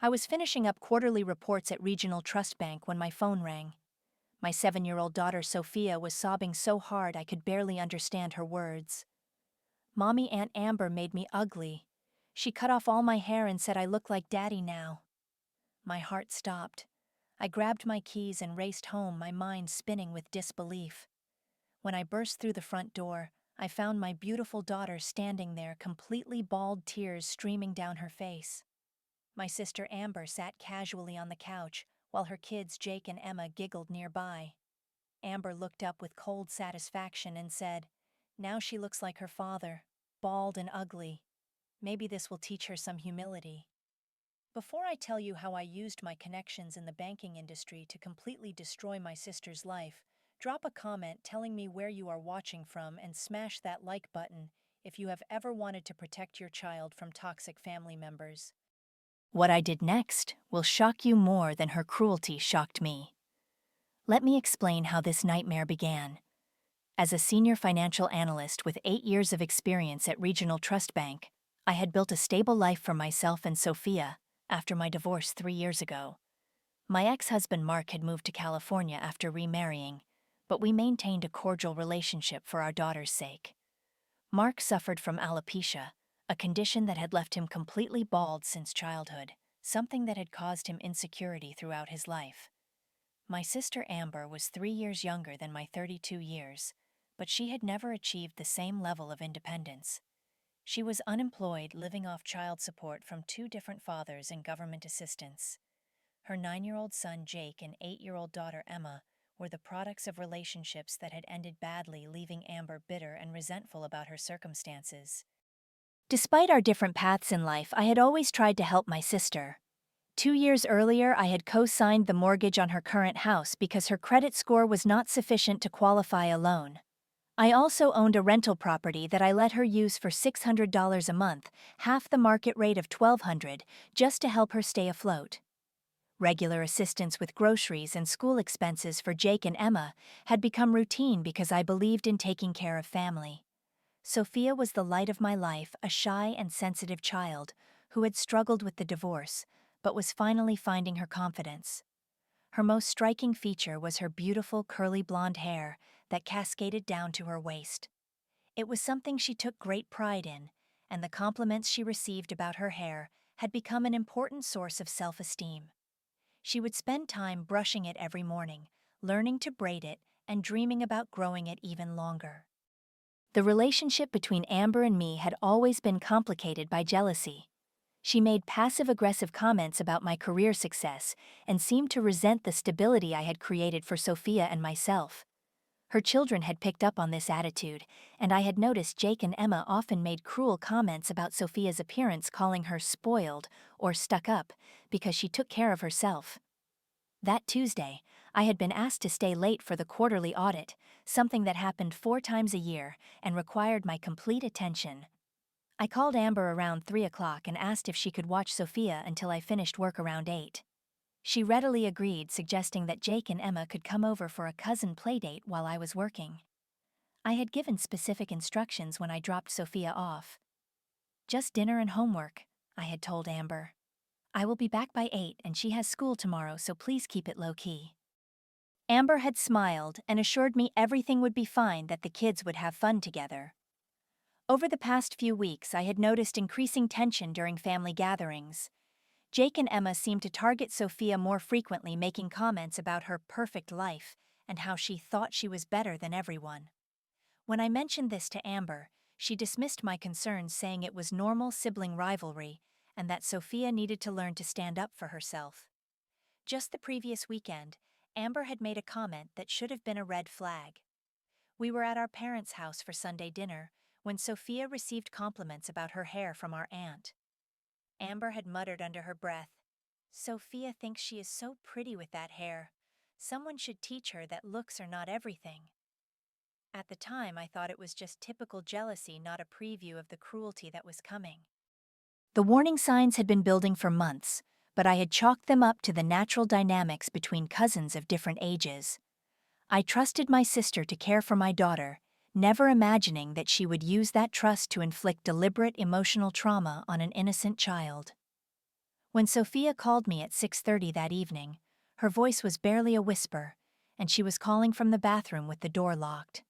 I was finishing up quarterly reports at Regional Trust Bank when my phone rang. My 7-year-old daughter Sophia was sobbing so hard I could barely understand her words. "Mommy, Aunt Amber made me ugly. She cut off all my hair and said I look like Daddy now." My heart stopped. I grabbed my keys and raced home, my mind spinning with disbelief. When I burst through the front door, I found my beautiful daughter standing there, completely bald, tears streaming down her face. My sister Amber sat casually on the couch, while her kids Jake and Emma giggled nearby. Amber looked up with cold satisfaction and said, "Now she looks like her father, bald and ugly. Maybe this will teach her some humility." Before I tell you how I used my connections in the banking industry to completely destroy my sister's life, drop a comment telling me where you are watching from and smash that like button if you have ever wanted to protect your child from toxic family members. What I did next will shock you more than her cruelty shocked me. Let me explain how this nightmare began. As a senior financial analyst with 8 years of experience at Regional Trust Bank, I had built a stable life for myself and Sophia after my divorce 3 years ago. My ex-husband Mark had moved to California after remarrying, but we maintained a cordial relationship for our daughter's sake. Mark suffered from alopecia, a condition that had left him completely bald since childhood, something that had caused him insecurity throughout his life. My sister Amber was 3 years younger than my 32 years, but she had never achieved the same level of independence. She was unemployed, living off child support from 2 different fathers and government assistance. Her 9-year-old son Jake and 8-year-old daughter Emma were the products of relationships that had ended badly, leaving Amber bitter and resentful about her circumstances. Despite our different paths in life, I had always tried to help my sister. 2 years earlier, I had co-signed the mortgage on her current house because her credit score was not sufficient to qualify a loan. I also owned a rental property that I let her use for $600 a month, half the market rate of $1,200, just to help her stay afloat. Regular assistance with groceries and school expenses for Jake and Emma had become routine because I believed in taking care of family. Sophia was the light of my life, a shy and sensitive child who had struggled with the divorce, but was finally finding her confidence. Her most striking feature was her beautiful curly blonde hair that cascaded down to her waist. It was something she took great pride in, and the compliments she received about her hair had become an important source of self-esteem. She would spend time brushing it every morning, learning to braid it, and dreaming about growing it even longer. The relationship between Amber and me had always been complicated by jealousy. She made passive-aggressive comments about my career success and seemed to resent the stability I had created for Sophia and myself. Her children had picked up on this attitude, and I had noticed Jake and Emma often made cruel comments about Sophia's appearance, calling her spoiled or stuck up because she took care of herself. That Tuesday, I had been asked to stay late for the quarterly audit, something that happened 4 times a year and required my complete attention. I called Amber around 3 o'clock and asked if she could watch Sophia until I finished work around 8. She readily agreed, suggesting that Jake and Emma could come over for a cousin playdate while I was working. I had given specific instructions when I dropped Sophia off. "Just dinner and homework," I had told Amber. "I will be back by 8 and she has school tomorrow, so please keep it low-key." Amber had smiled and assured me everything would be fine, that the kids would have fun together. Over the past few weeks, I had noticed increasing tension during family gatherings. Jake and Emma seemed to target Sophia more frequently, making comments about her perfect life and how she thought she was better than everyone. When I mentioned this to Amber, she dismissed my concerns, saying it was normal sibling rivalry and that Sophia needed to learn to stand up for herself. Just the previous weekend, Amber had made a comment that should have been a red flag. We were at our parents' house for Sunday dinner when Sophia received compliments about her hair from our aunt. Amber had muttered under her breath, "Sophia thinks she is so pretty with that hair. Someone should teach her that looks are not everything." At the time, I thought it was just typical jealousy, not a preview of the cruelty that was coming. The warning signs had been building for months, but I had chalked them up to the natural dynamics between cousins of different ages. I trusted my sister to care for my daughter, never imagining that she would use that trust to inflict deliberate emotional trauma on an innocent child. When Sophia called me at 6:30 that evening, her voice was barely a whisper, and she was calling from the bathroom with the door locked.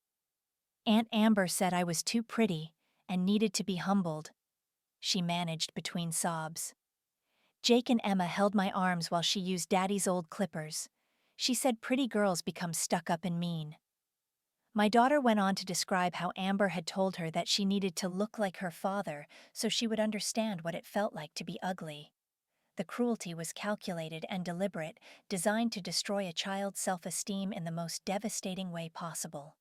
Aunt Amber said I was too pretty and needed to be humbled, she managed between sobs. Jake and Emma held my arms while she used Daddy's old clippers. She said pretty girls become stuck up and mean. My daughter went on to describe how Amber had told her that she needed to look like her father so she would understand what it felt like to be ugly. The cruelty was calculated and deliberate, designed to destroy a child's self-esteem in the most devastating way possible.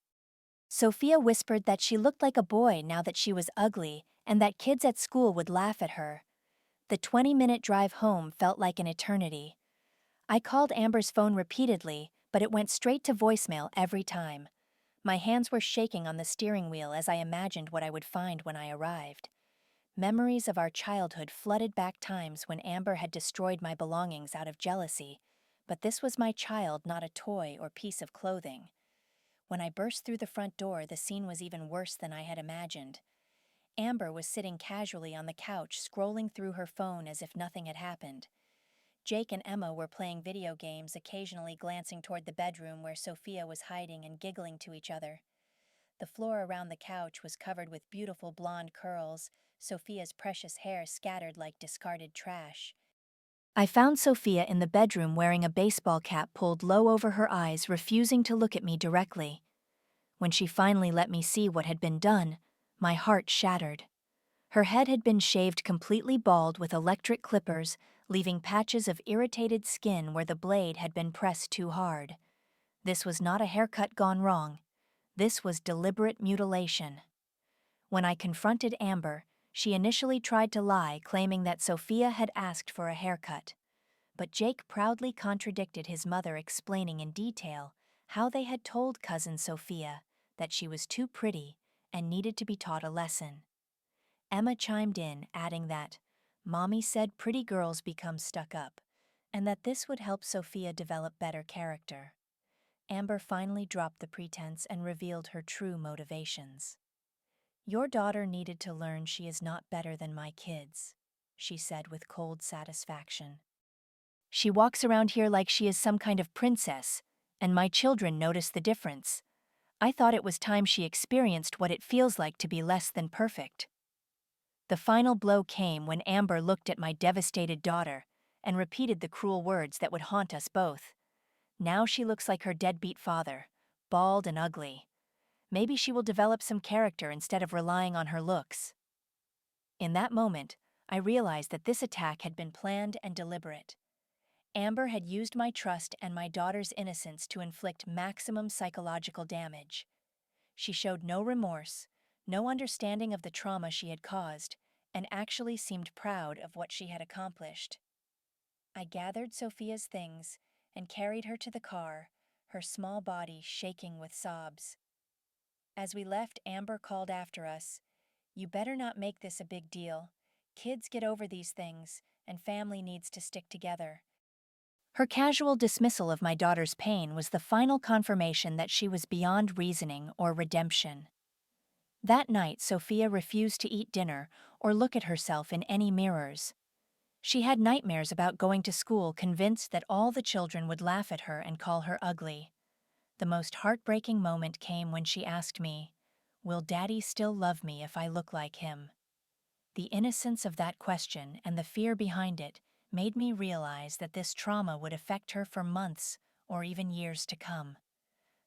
Sophia whispered that she looked like a boy now that she was ugly and that kids at school would laugh at her. The 20-minute drive home felt like an eternity. I called Amber's phone repeatedly, but it went straight to voicemail every time. My hands were shaking on the steering wheel as I imagined what I would find when I arrived. Memories of our childhood flooded back times when Amber had destroyed my belongings out of jealousy, but this was my child, not a toy or piece of clothing. When I burst through the front door, the scene was even worse than I had imagined. Amber was sitting casually on the couch, scrolling through her phone as if nothing had happened. Jake and Emma were playing video games, occasionally glancing toward the bedroom where Sophia was hiding and giggling to each other. The floor around the couch was covered with beautiful blonde curls, Sophia's precious hair scattered like discarded trash. I found Sophia in the bedroom wearing a baseball cap pulled low over her eyes, refusing to look at me directly. When she finally let me see what had been done, my heart shattered. Her head had been shaved completely bald with electric clippers, leaving patches of irritated skin where the blade had been pressed too hard. This was not a haircut gone wrong. This was deliberate mutilation. When I confronted Amber, she initially tried to lie, claiming that Sophia had asked for a haircut. But Jake proudly contradicted his mother, explaining in detail how they had told cousin Sophia that she was too pretty and needed to be taught a lesson. Emma chimed in, adding that Mommy said pretty girls become stuck up, and that this would help Sophia develop better character. Amber finally dropped the pretense and revealed her true motivations. Your daughter needed to learn she is not better than my kids, she said with cold satisfaction. She walks around here like she is some kind of princess, and my children notice the difference. I thought it was time she experienced what it feels like to be less than perfect. The final blow came when Amber looked at my devastated daughter and repeated the cruel words that would haunt us both. Now she looks like her deadbeat father, bald and ugly. Maybe she will develop some character instead of relying on her looks. In that moment, I realized that this attack had been planned and deliberate. Amber had used my trust and my daughter's innocence to inflict maximum psychological damage. She showed no remorse, no understanding of the trauma she had caused, and actually seemed proud of what she had accomplished. I gathered Sophia's things and carried her to the car, her small body shaking with sobs. As we left, Amber called after us, "You better not make this a big deal. Kids get over these things, and family needs to stick together." Her casual dismissal of my daughter's pain was the final confirmation that she was beyond reasoning or redemption. That night, Sophia refused to eat dinner or look at herself in any mirrors. She had nightmares about going to school, convinced that all the children would laugh at her and call her ugly. The most heartbreaking moment came when she asked me, "Will Daddy still love me if I look like him?" The innocence of that question and the fear behind it made me realize that this trauma would affect her for months or even years to come.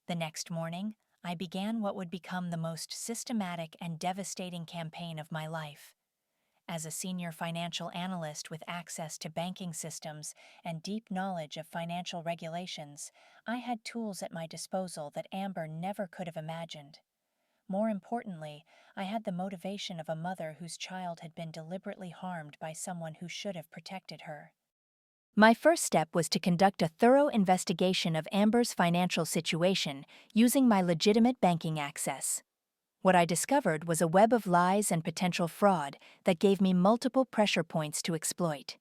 The next morning, I began what would become the most systematic and devastating campaign of my life. As a senior financial analyst with access to banking systems and deep knowledge of financial regulations, I had tools at my disposal that Amber never could have imagined. More importantly, I had the motivation of a mother whose child had been deliberately harmed by someone who should have protected her. My first step was to conduct a thorough investigation of Amber's financial situation using my legitimate banking access. What I discovered was a web of lies and potential fraud that gave me multiple pressure points to exploit.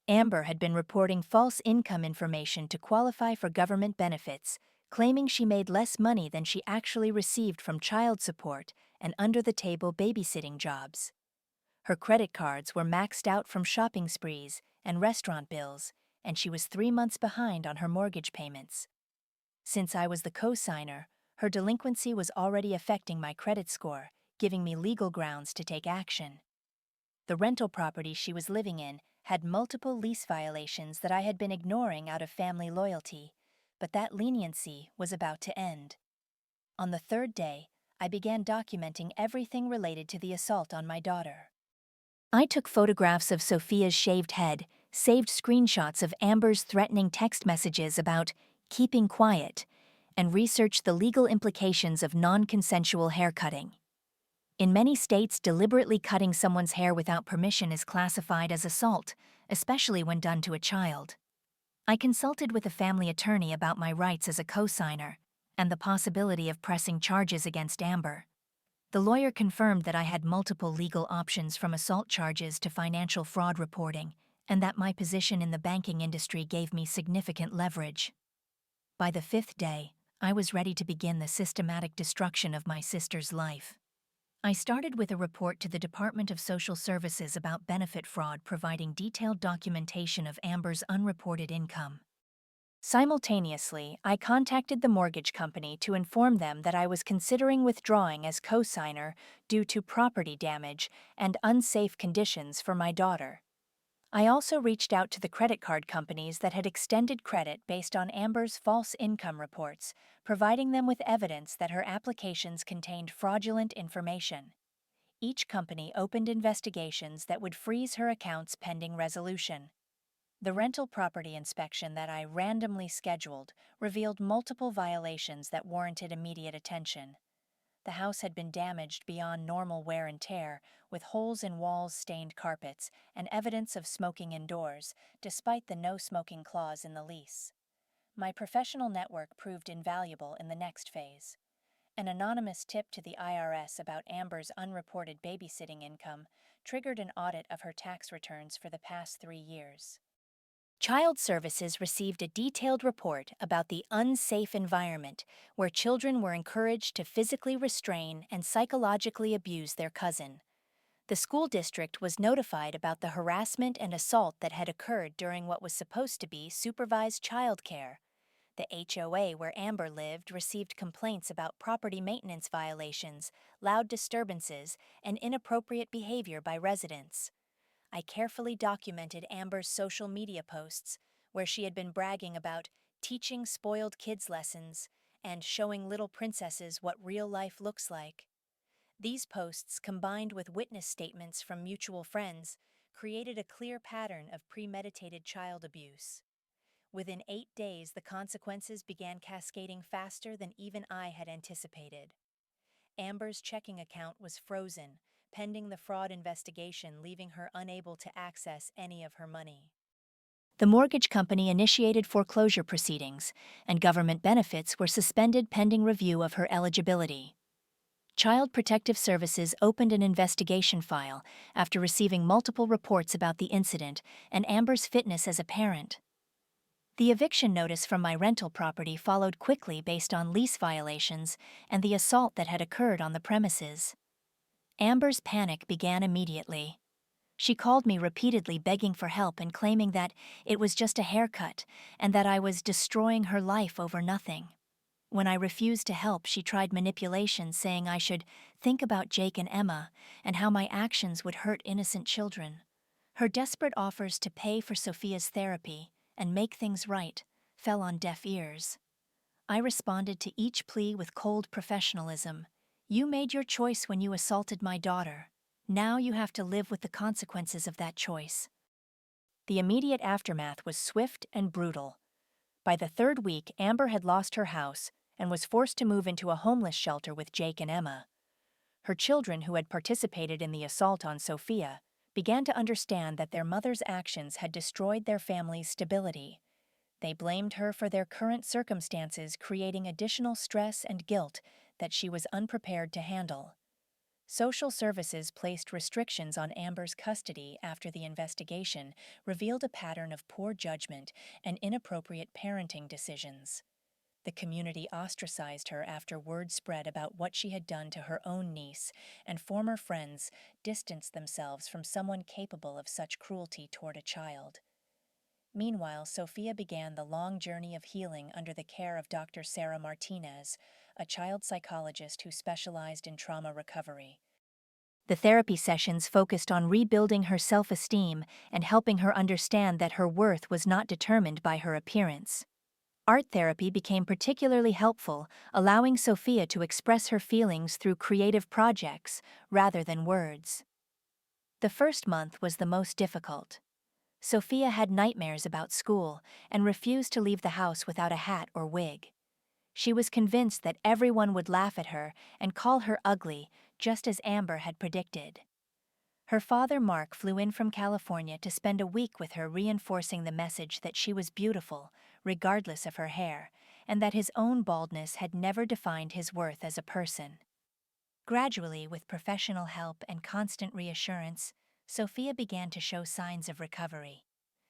Amber had been reporting false income information to qualify for government benefits, claiming she made less money than she actually received from child support and under-the-table babysitting jobs. Her credit cards were maxed out from shopping sprees, and restaurant bills, and she was 3 months behind on her mortgage payments. Since I was the co-signer, her delinquency was already affecting my credit score, giving me legal grounds to take action. The rental property she was living in had multiple lease violations that I had been ignoring out of family loyalty, but that leniency was about to end. On the third day, I began documenting everything related to the assault on my daughter. I took photographs of Sophia's shaved head, saved screenshots of Amber's threatening text messages about keeping quiet, and researched the legal implications of non-consensual haircutting. In many states, deliberately cutting someone's hair without permission is classified as assault, especially when done to a child. I consulted with a family attorney about my rights as a co-signer and the possibility of pressing charges against Amber. The lawyer confirmed that I had multiple legal options from assault charges to financial fraud reporting, and that my position in the banking industry gave me significant leverage. By the fifth day, I was ready to begin the systematic destruction of my sister's life. I started with a report to the Department of Social Services about benefit fraud, providing detailed documentation of Amber's unreported income. Simultaneously, I contacted the mortgage company to inform them that I was considering withdrawing as co-signer due to property damage and unsafe conditions for my daughter. I also reached out to the credit card companies that had extended credit based on Amber's false income reports, providing them with evidence that her applications contained fraudulent information. Each company opened investigations that would freeze her accounts pending resolution. The rental property inspection that I randomly scheduled revealed multiple violations that warranted immediate attention. The house had been damaged beyond normal wear and tear, with holes in walls, stained carpets, and evidence of smoking indoors, despite the no-smoking clause in the lease. My professional network proved invaluable in the next phase. An anonymous tip to the IRS about Amber's unreported babysitting income triggered an audit of her tax returns for the past 3 years. Child Services received a detailed report about the unsafe environment where children were encouraged to physically restrain and psychologically abuse their cousin. The school district was notified about the harassment and assault that had occurred during what was supposed to be supervised childcare. The HOA where Amber lived received complaints about property maintenance violations, loud disturbances, and inappropriate behavior by residents. I carefully documented Amber's social media posts, where she had been bragging about teaching spoiled kids lessons and showing little princesses what real life looks like. These posts, combined with witness statements from mutual friends, created a clear pattern of premeditated child abuse. Within 8 days, the consequences began cascading faster than even I had anticipated. Amber's checking account was frozen, pending the fraud investigation, leaving her unable to access any of her money. The mortgage company initiated foreclosure proceedings, and government benefits were suspended pending review of her eligibility. Child Protective Services opened an investigation file after receiving multiple reports about the incident and Amber's fitness as a parent. The eviction notice from my rental property followed quickly based on lease violations and the assault that had occurred on the premises. Amber's panic began immediately. She called me repeatedly, begging for help and claiming that it was just a haircut and that I was destroying her life over nothing. When I refused to help, she tried manipulation, saying I should think about Jake and Emma and how my actions would hurt innocent children. Her desperate offers to pay for Sophia's therapy and make things right fell on deaf ears. I responded to each plea with cold professionalism. You made your choice when you assaulted my daughter. Now you have to live with the consequences of that choice. The immediate aftermath was swift and brutal. By the third week, Amber had lost her house and was forced to move into a homeless shelter with Jake and Emma. Her children, who had participated in the assault on Sophia, began to understand that their mother's actions had destroyed their family's stability. They blamed her for their current circumstances, creating additional stress and guilt that she was unprepared to handle. Social Services placed restrictions on Amber's custody after the investigation revealed a pattern of poor judgment and inappropriate parenting decisions. The community ostracized her after word spread about what she had done to her own niece, and former friends distanced themselves from someone capable of such cruelty toward a child. Meanwhile, Sophia began the long journey of healing under the care of Dr. Sarah Martinez, a child psychologist who specialized in trauma recovery. The therapy sessions focused on rebuilding her self-esteem and helping her understand that her worth was not determined by her appearance. Art therapy became particularly helpful, allowing Sophia to express her feelings through creative projects rather than words. The first month was the most difficult. Sophia had nightmares about school and refused to leave the house without a hat or wig. She was convinced that everyone would laugh at her and call her ugly, just as Amber had predicted. Her father, Mark, flew in from California to spend a week with her, reinforcing the message that she was beautiful, regardless of her hair, and that his own baldness had never defined his worth as a person. Gradually, with professional help and constant reassurance, Sophia began to show signs of recovery.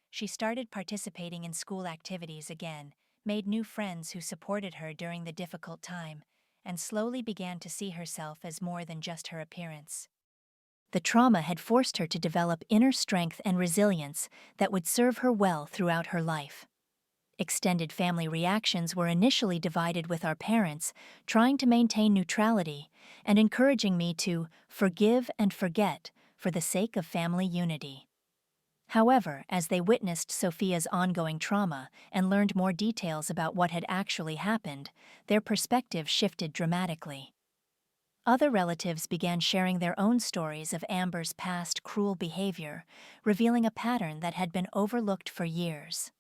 She started participating in school activities again, made new friends who supported her during the difficult time, and slowly began to see herself as more than just her appearance. The trauma had forced her to develop inner strength and resilience that would serve her well throughout her life. Extended family reactions were initially divided, with our parents trying to maintain neutrality and encouraging me to forgive and forget for the sake of family unity. However, as they witnessed Sophia's ongoing trauma and learned more details about what had actually happened, their perspective shifted dramatically. Other relatives began sharing their own stories of Amber's past cruel behavior, revealing a pattern that had been overlooked for years.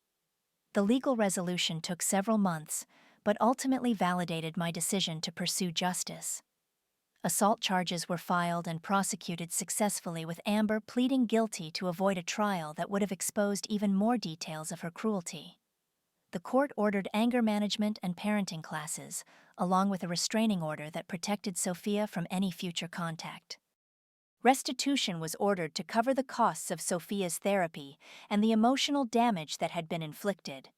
The legal resolution took several months, but ultimately validated my decision to pursue justice. Assault charges were filed and prosecuted successfully, with Amber pleading guilty to avoid a trial that would have exposed even more details of her cruelty. The court ordered anger management and parenting classes, along with a restraining order that protected Sophia from any future contact. Restitution was ordered to cover the costs of Sophia's therapy and the emotional damage that had been inflicted.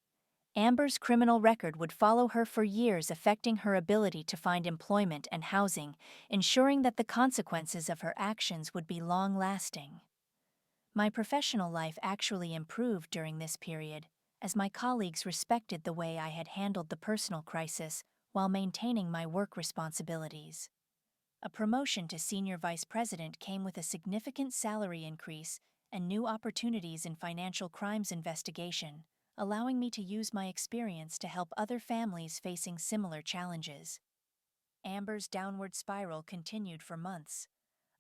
Amber's criminal record would follow her for years, affecting her ability to find employment and housing, ensuring that the consequences of her actions would be long-lasting. My professional life actually improved during this period, as my colleagues respected the way I had handled the personal crisis while maintaining my work responsibilities. A promotion to senior vice president came with a significant salary increase and new opportunities in financial crimes investigation, allowing me to use my experience to help other families facing similar challenges. Amber's downward spiral continued for months.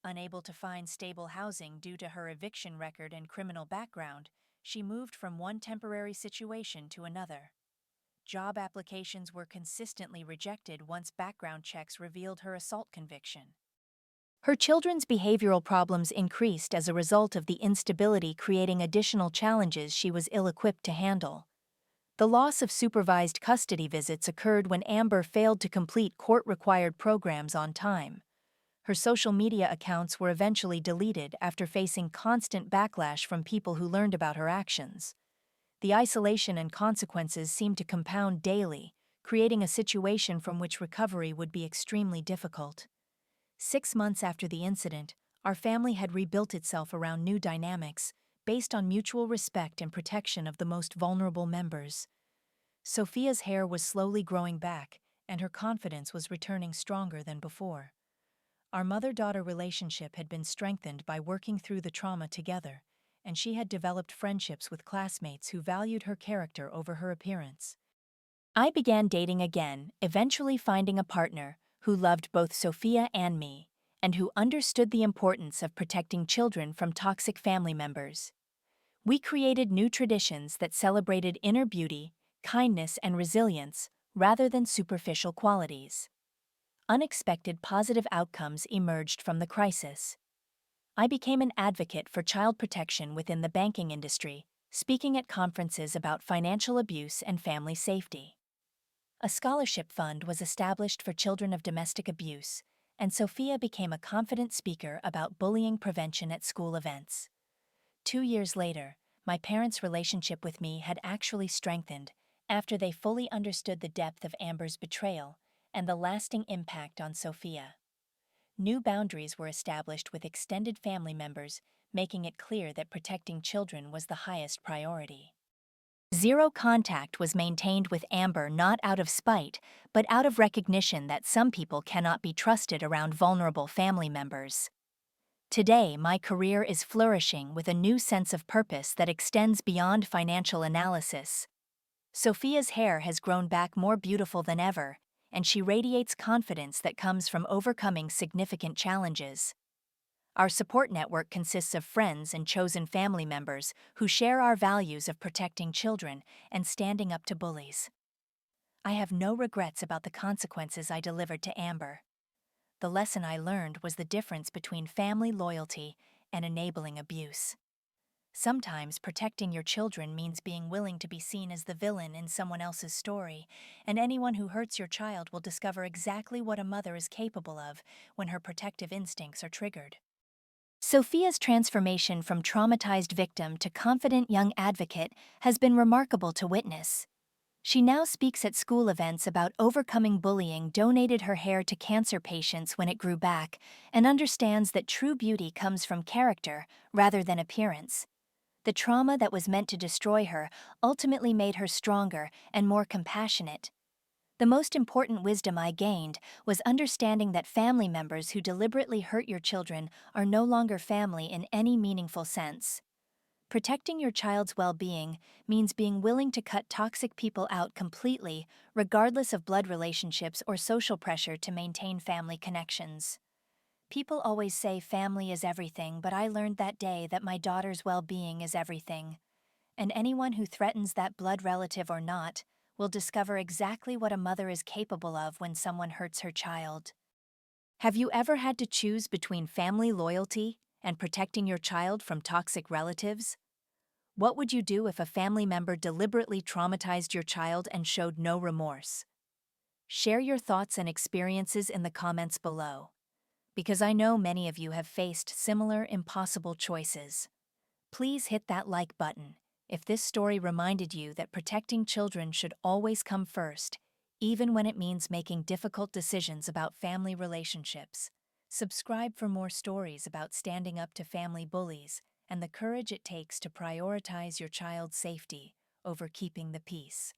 Unable to find stable housing due to her eviction record and criminal background, she moved from one temporary situation to another. Job applications were consistently rejected once background checks revealed her assault conviction. Her children's behavioral problems increased as a result of the instability, creating additional challenges she was ill-equipped to handle. The loss of supervised custody visits occurred when Amber failed to complete court-required programs on time. Her social media accounts were eventually deleted after facing constant backlash from people who learned about her actions. The isolation and consequences seemed to compound daily, creating a situation from which recovery would be extremely difficult. 6 months after the incident, our family had rebuilt itself around new dynamics, based on mutual respect and protection of the most vulnerable members. Sophia's hair was slowly growing back, and her confidence was returning stronger than before. Our mother-daughter relationship had been strengthened by working through the trauma together, and she had developed friendships with classmates who valued her character over her appearance. I began dating again, eventually finding a partner who loved both Sophia and me, and who understood the importance of protecting children from toxic family members. We created new traditions that celebrated inner beauty, kindness, and resilience, rather than superficial qualities. Unexpected positive outcomes emerged from the crisis. I became an advocate for child protection within the banking industry, speaking at conferences about financial abuse and family safety. A scholarship fund was established for children of domestic abuse, and Sophia became a confident speaker about bullying prevention at school events. 2 years later, my parents' relationship with me had actually strengthened after they fully understood the depth of Amber's betrayal and the lasting impact on Sophia. New boundaries were established with extended family members, making it clear that protecting children was the highest priority. Zero contact was maintained with Amber not out of spite, but out of recognition that some people cannot be trusted around vulnerable family members. Today, my career is flourishing with a new sense of purpose that extends beyond financial analysis. Sophia's hair has grown back more beautiful than ever, and she radiates confidence that comes from overcoming significant challenges. Our support network consists of friends and chosen family members who share our values of protecting children and standing up to bullies. I have no regrets about the consequences I delivered to Amber. The lesson I learned was the difference between family loyalty and enabling abuse. Sometimes protecting your children means being willing to be seen as the villain in someone else's story, and anyone who hurts your child will discover exactly what a mother is capable of when her protective instincts are triggered. Sophia's transformation from traumatized victim to confident young advocate has been remarkable to witness. She now speaks at school events about overcoming bullying, donated her hair to cancer patients when it grew back, and understands that true beauty comes from character rather than appearance. The trauma that was meant to destroy her ultimately made her stronger and more compassionate. The most important wisdom I gained was understanding that family members who deliberately hurt your children are no longer family in any meaningful sense. Protecting your child's well-being means being willing to cut toxic people out completely, regardless of blood relationships or social pressure to maintain family connections. People always say family is everything, but I learned that day that my daughter's well-being is everything. And anyone who threatens that blood relative or not will discover exactly what a mother is capable of when someone hurts her child. Have you ever had to choose between family loyalty and protecting your child from toxic relatives? What would you do if a family member deliberately traumatized your child and showed no remorse? Share your thoughts and experiences in the comments below, because I know many of you have faced similar impossible choices. Please hit that like button if this story reminded you that protecting children should always come first, even when it means making difficult decisions about family relationships. Subscribe for more stories about standing up to family bullies and the courage it takes to prioritize your child's safety over keeping the peace.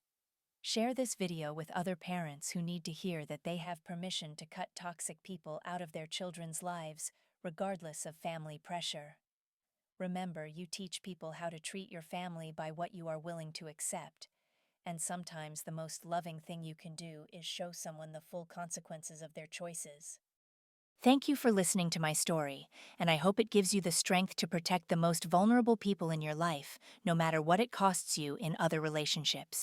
Share this video with other parents who need to hear that they have permission to cut toxic people out of their children's lives, regardless of family pressure. Remember, you teach people how to treat your family by what you are willing to accept, and sometimes the most loving thing you can do is show someone the full consequences of their choices. Thank you for listening to my story, and I hope it gives you the strength to protect the most vulnerable people in your life, no matter what it costs you in other relationships.